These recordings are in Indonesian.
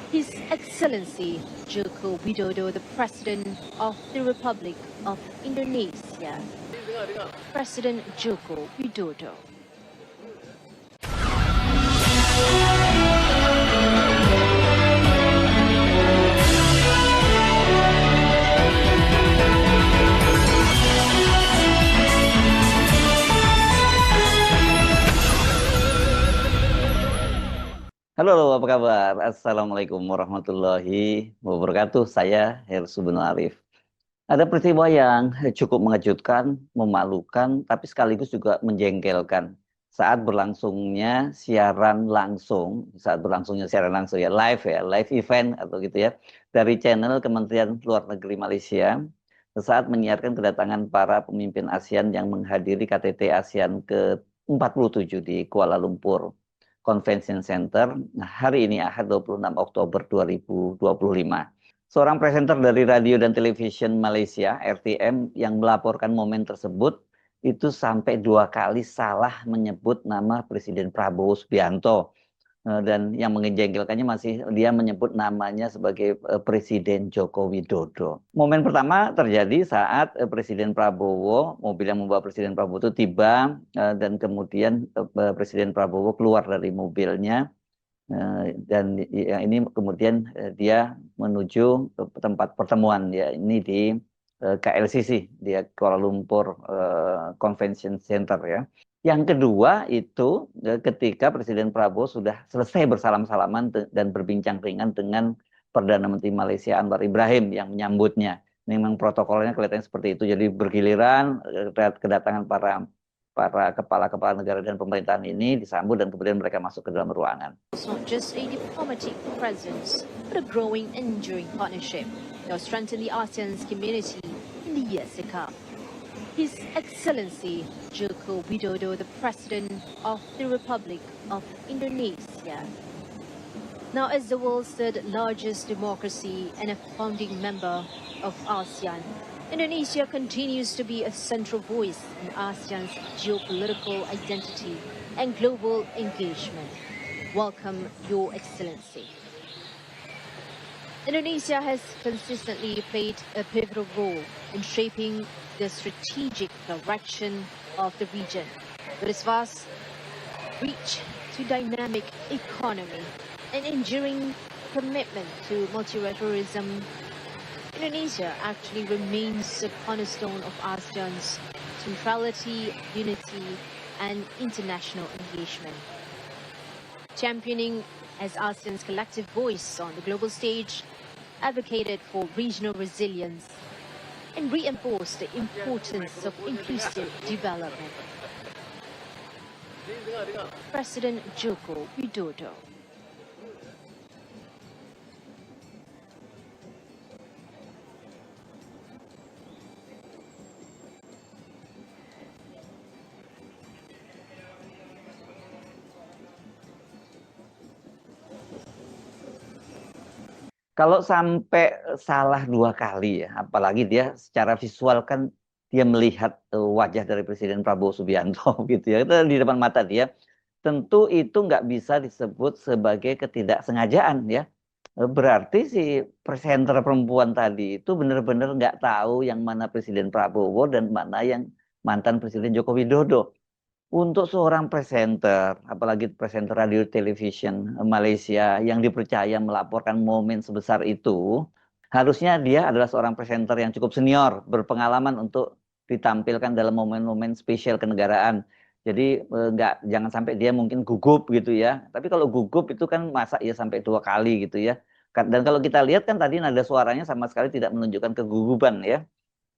His Excellency Joko Widodo, the President of the Republic of Indonesia. President Joko Widodo. Halo, apa kabar? Assalamualaikum warahmatullahi wabarakatuh. Saya Hersu bin Arif. Ada peristiwa yang cukup mengejutkan, memalukan, tapi sekaligus juga menjengkelkan. Saat berlangsungnya siaran langsung ya, live event atau gitu ya, dari channel Kementerian Luar Negeri Malaysia, saat menyiarkan kedatangan para pemimpin ASEAN yang menghadiri KTT ASEAN ke-47 di Kuala Lumpur Convention Center hari ini Ahad 26 Oktober 2025. Seorang presenter dari radio dan televisi Malaysia, RTM, yang melaporkan momen tersebut itu sampai 2 kali salah menyebut nama Presiden Prabowo Subianto. Dan yang menjengkelkannya masih dia menyebut namanya sebagai Presiden Joko Widodo. Momen pertama terjadi saat Presiden Prabowo, mobil yang membawa Presiden Prabowo itu tiba dan kemudian Presiden Prabowo keluar dari mobilnya dan ini kemudian dia menuju ke tempat pertemuan ya, ini di KLCC di Kuala Lumpur Convention Center ya. Yang kedua itu ketika Presiden Prabowo sudah selesai bersalam-salaman dan berbincang ringan dengan Perdana Menteri Malaysia Anwar Ibrahim yang menyambutnya. Memang protokolnya kelihatannya seperti itu. Jadi bergiliran kedatangan para kepala-kepala negara dan pemerintahan ini disambut dan kemudian mereka masuk ke dalam ruangan. It's not just a diplomatic presence, but a growing and enduring partnership that will strengthen the ASEAN's community in the years to come. His Excellency Joko Widodo, the President of the Republic of Indonesia. Now, as the world's third largest democracy and a founding member of ASEAN, Indonesia continues to be a central voice in ASEAN's geopolitical identity and global engagement. Welcome, Your Excellency. Indonesia has consistently played a pivotal role in shaping the strategic direction of the region. With its vast reach to dynamic economy and enduring commitment to multilateralism, Indonesia actually remains a cornerstone of ASEAN's centrality, unity, and international engagement. Championing as ASEAN's collective voice on the global stage, advocated for regional resilience, and reinforced the importance of inclusive development. President Joko Widodo. Kalau sampai salah 2 kali ya, apalagi dia secara visual kan dia melihat wajah dari Presiden Prabowo Subianto gitu ya, itu di depan mata dia, tentu itu nggak bisa disebut sebagai ketidaksengajaan ya. Berarti si presenter perempuan tadi itu benar-benar nggak tahu yang mana Presiden Prabowo dan mana yang mantan Presiden Joko Widodo. Untuk seorang presenter, apalagi presenter radio television Malaysia yang dipercaya melaporkan momen sebesar itu, harusnya dia adalah seorang presenter yang cukup senior, berpengalaman untuk ditampilkan dalam momen-momen spesial kenegaraan. Jadi jangan sampai dia mungkin gugup gitu ya. Tapi kalau gugup itu kan masa ya sampai 2 kali gitu ya. Dan kalau kita lihat kan tadi nada suaranya sama sekali tidak menunjukkan kegugupan ya.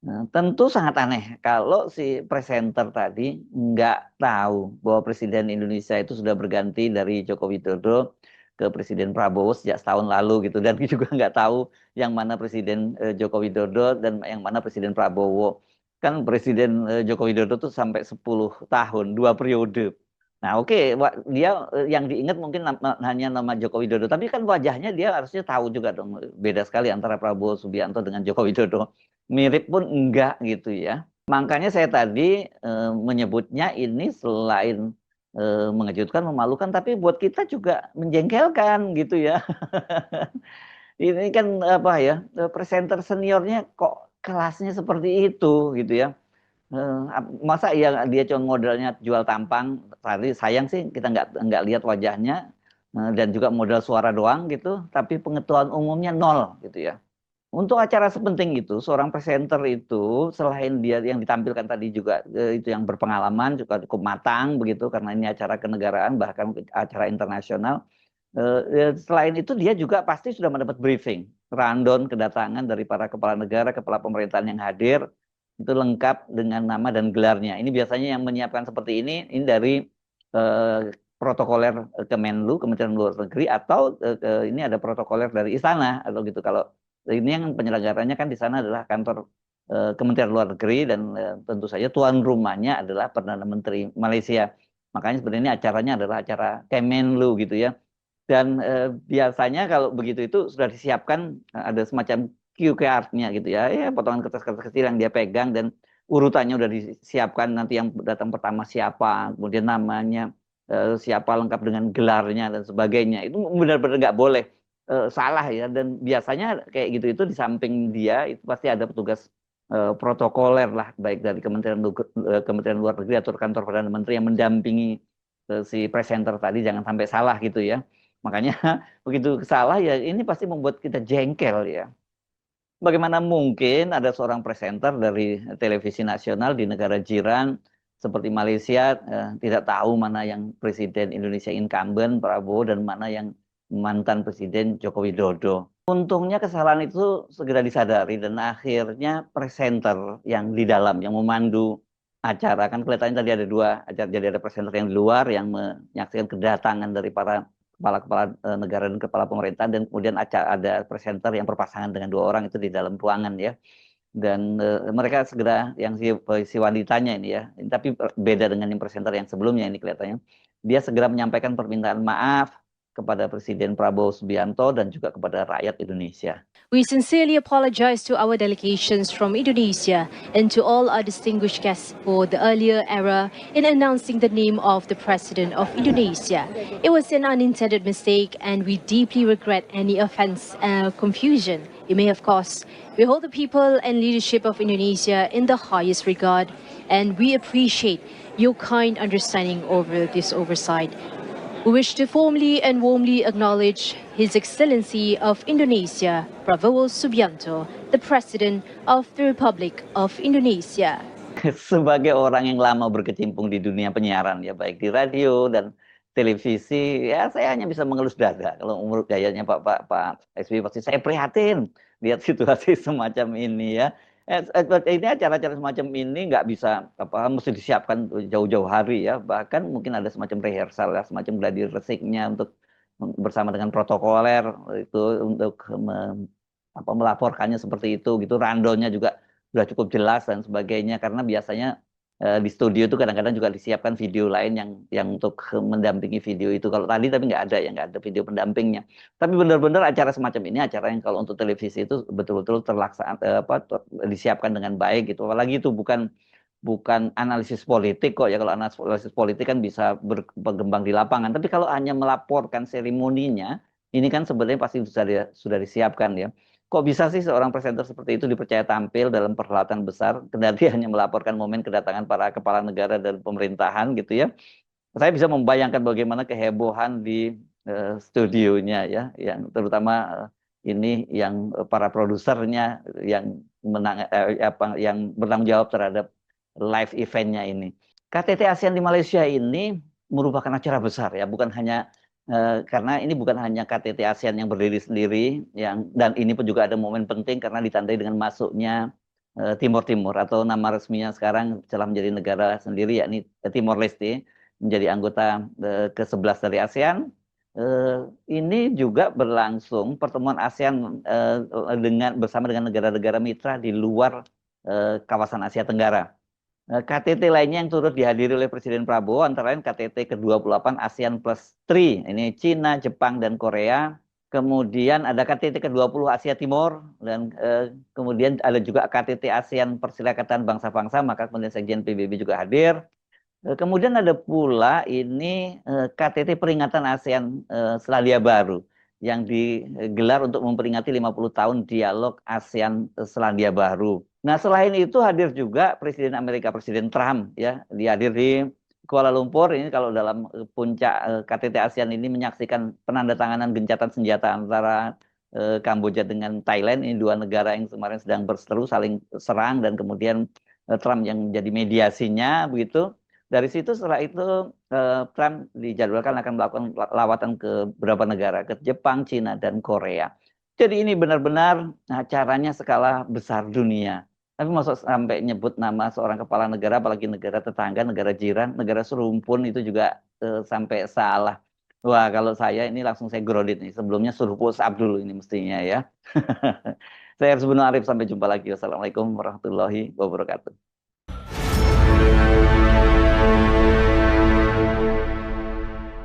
Nah, tentu sangat aneh kalau si presenter tadi nggak tahu bahwa Presiden Indonesia itu sudah berganti dari Joko Widodo ke Presiden Prabowo sejak setahun lalu gitu, dan juga nggak tahu yang mana Presiden Joko Widodo dan yang mana Presiden Prabowo. Kan Presiden Joko Widodo tuh sampai 10 tahun, 2 periode. Nah oke, dia yang diingat mungkin hanya nama Joko Widodo, tapi kan wajahnya dia harusnya tahu juga dong, beda sekali antara Prabowo Subianto dengan Joko Widodo. Mirip pun enggak gitu ya. Makanya saya tadi menyebutnya ini selain mengejutkan, memalukan, tapi buat kita juga menjengkelkan gitu ya. Ini kan apa ya, presenter seniornya kok kelasnya seperti itu gitu ya. Masa ya dia cuma modalnya jual tampang, tadi sayang sih kita nggak lihat wajahnya, dan juga modal suara doang gitu, tapi pengetahuan umumnya nol gitu ya. Untuk acara sepenting itu, seorang presenter itu selain dia yang ditampilkan tadi juga itu yang berpengalaman juga cukup matang begitu karena ini acara kenegaraan bahkan acara internasional. Selain itu dia juga pasti sudah mendapat briefing, rundown kedatangan dari para kepala negara, kepala pemerintahan yang hadir itu lengkap dengan nama dan gelarnya. Ini biasanya yang menyiapkan seperti ini dari protokoler Kemenlu, Kementerian Luar Negeri atau ini ada protokoler dari istana atau gitu. Kalau ini yang penyelenggaranya kan di sana adalah kantor Kementerian Luar Negeri dan tentu saja tuan rumahnya adalah Perdana Menteri Malaysia. Makanya sebenarnya ini acaranya adalah acara Kemenlu gitu ya. Dan biasanya kalau begitu itu sudah disiapkan ada semacam cue card-nya gitu ya. Ya potongan kertas-kertas kecil yang dia pegang dan urutannya udah disiapkan nanti yang datang pertama siapa, kemudian namanya siapa lengkap dengan gelarnya dan sebagainya. Itu benar-benar nggak boleh salah ya. Dan biasanya kayak gitu itu di samping dia itu pasti ada petugas protokoler lah baik dari Kementerian Luar Negeri atau kantor Perdana Menteri yang mendampingi si presenter tadi jangan sampai salah gitu ya. Makanya begitu salah ya ini pasti membuat kita jengkel ya. Bagaimana mungkin ada seorang presenter dari televisi nasional di negara jiran seperti Malaysia tidak tahu mana yang presiden Indonesia incumbent Prabowo dan mana yang mantan presiden Joko Widodo. Untungnya kesalahan itu segera disadari dan akhirnya presenter yang di dalam yang memandu acara kan kelihatannya tadi ada dua acara, jadi ada presenter yang di luar yang menyaksikan kedatangan dari para kepala-kepala negara dan kepala pemerintahan dan kemudian ada presenter yang berpasangan dengan dua orang itu di dalam ruangan ya dan mereka segera yang si wanitanya ini ya ini, tapi beda dengan yang presenter yang sebelumnya ini kelihatannya dia segera menyampaikan permintaan maaf kepada Presiden Prabowo Subianto dan juga kepada rakyat Indonesia. We sincerely apologize to our delegations from Indonesia and to all our distinguished guests for the earlier error in announcing the name of the President of Indonesia. It was an unintended mistake and we deeply regret any offense and confusion it may have caused. We hold the people and leadership of Indonesia in the highest regard and we appreciate your kind understanding over this oversight. We wish to formally and warmly acknowledge His Excellency of Indonesia, Prabowo Subianto, the President of the Republic of Indonesia. Sebagai orang yang lama berkecimpung di dunia penyiaran ya baik di radio dan televisi ya saya hanya bisa mengelus dada kalau umur gayanya Pak SBY pasti saya prihatin lihat situasi semacam ini ya. Ini acara-acara semacam ini nggak bisa apa mesti disiapkan jauh-jauh hari ya bahkan mungkin ada semacam rehearsal ya semacam gladi resiknya untuk bersama dengan protokoler itu untuk melaporkannya seperti itu gitu rundownnya juga sudah cukup jelas dan sebagainya karena biasanya di studio itu kadang-kadang juga disiapkan video lain yang untuk mendampingi video itu kalau tadi tapi nggak ada video pendampingnya tapi benar-benar acara semacam ini acara yang kalau untuk televisi itu betul-betul terlaksana disiapkan dengan baik gitu apalagi itu bukan bukan analisis politik kok ya kalau analisis politik kan bisa berkembang di lapangan tapi kalau hanya melaporkan seremoninya ini kan sebenarnya pasti sudah disiapkan ya kok bisa sih seorang presenter seperti itu dipercaya tampil dalam perhelatan besar, kendati hanya melaporkan momen kedatangan para kepala negara dan pemerintahan gitu ya. Saya bisa membayangkan bagaimana kehebohan di studionya ya, yang terutama ini yang para produsernya yang yang bertanggung jawab terhadap live eventnya ini. KTT ASEAN di Malaysia ini merupakan acara besar ya, bukan hanya karena ini bukan hanya KTT ASEAN yang berdiri sendiri, dan ini pun juga ada momen penting karena ditandai dengan masuknya Timor Timur atau nama resminya sekarang telah menjadi negara sendiri yakni Timor Leste menjadi anggota ke-11 dari ASEAN. Ini juga berlangsung pertemuan ASEAN bersama dengan negara-negara mitra di luar kawasan Asia Tenggara. KTT lainnya yang turut dihadiri oleh Presiden Prabowo antara lain KTT ke-28 ASEAN Plus 3, ini Cina, Jepang, dan Korea. Kemudian ada KTT ke-20 Asia Timur, dan kemudian ada juga KTT ASEAN Perserikatan Bangsa-Bangsa, maka kemudian Sekjen PBB juga hadir. Kemudian ada pula ini KTT peringatan ASEAN Selandia Baru yang digelar untuk memperingati 50 tahun dialog ASEAN Selandia Baru. Nah, selain itu hadir juga Presiden Amerika, Presiden Trump ya, dia hadir di Kuala Lumpur. Ini kalau dalam puncak KTT ASEAN ini menyaksikan penandatanganan gencatan senjata antara Kamboja dengan Thailand. Ini dua negara yang kemarin sedang berseteru saling serang, dan kemudian Trump yang menjadi mediasinya begitu. Dari situ setelah itu Trump dijadwalkan akan melakukan lawatan ke beberapa negara, ke Jepang, Cina, dan Korea. Jadi ini benar-benar acaranya skala besar dunia. Tapi maksud sampai nyebut nama seorang kepala negara, apalagi negara tetangga, negara jiran, negara serumpun itu juga sampai salah. Wah, kalau saya ini langsung saya grounded nih. Sebelumnya suruh push up dulu ini mestinya ya. Saya Arif, sampai jumpa lagi. Wassalamualaikum warahmatullahi wabarakatuh.